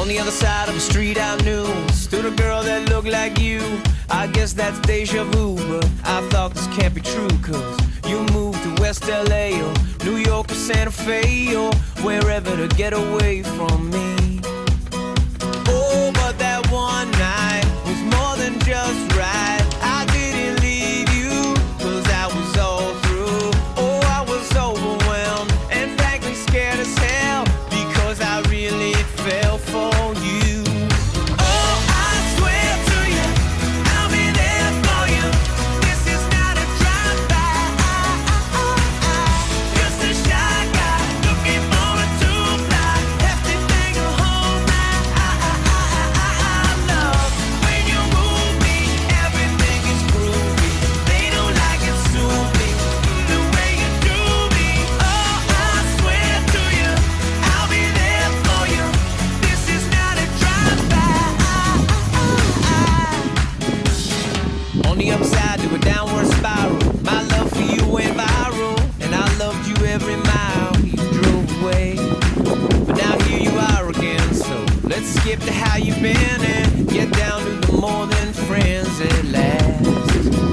On the other side of the street I knew stood a girl that looked like you. I guess that's deja vu, but I thought this can't be true. Cause you moved to West LA or New York or Santa Fe or wherever to get away from me. Oh, but that one night was more than just right. I didn't leave you cause I was all through. Oh, I was overwhelmed and frankly scared as hell because I really fell for you. Oh, I swear to you, I'll be there for you. This is not a drive-by. Just a shy guy looking for a two-fly. Hefty thing to hold my love. When you move me, everything is groovy. They don't like it, sue me the way you do me. Oh, I swear to you, I'll be there for you. This is not a drive-by. On the upside to a downward spiral, my love for you went viral, and I loved you every mile you drove away. But now here you are again, so let's skip to how you've been and get down to the more than friends at last.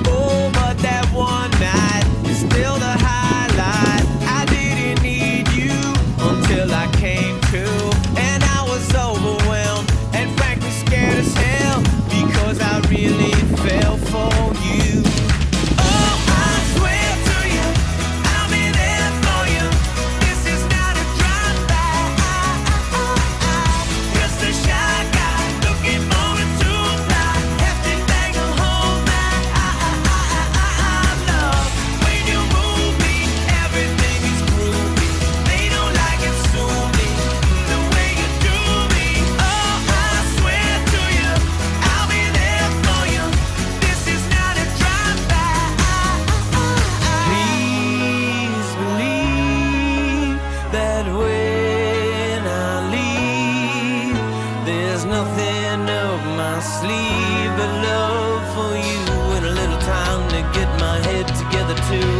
Oh, but that one night is still the highlight. I didn't need you until I came to, and I was overwhelmed and frankly scared as hell because I really fell for you. Oh, I swear to you, I'll be there for you. This is not a drive-by. Just a shy guy looking for a two-fly. Hefty thing to hold my love. When you move me, everything is groovy. They don't like it, sue me the way you do me. Oh, I swear to you, I'll be there for you. This is not a drive-by. Please believe that when I leave, there's nothing up my sleeve but love for you and a little time to get my head together too.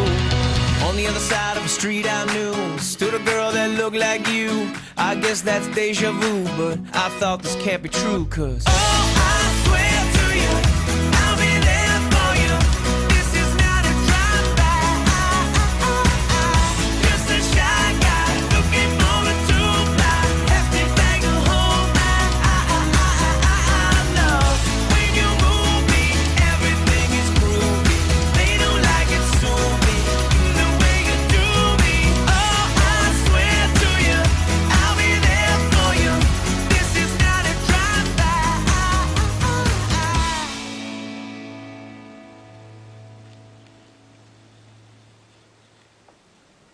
On the other side of the street I knew stood a girl that looked like you. I guess that's deja vu, but I thought this can't be true. Cause oh, I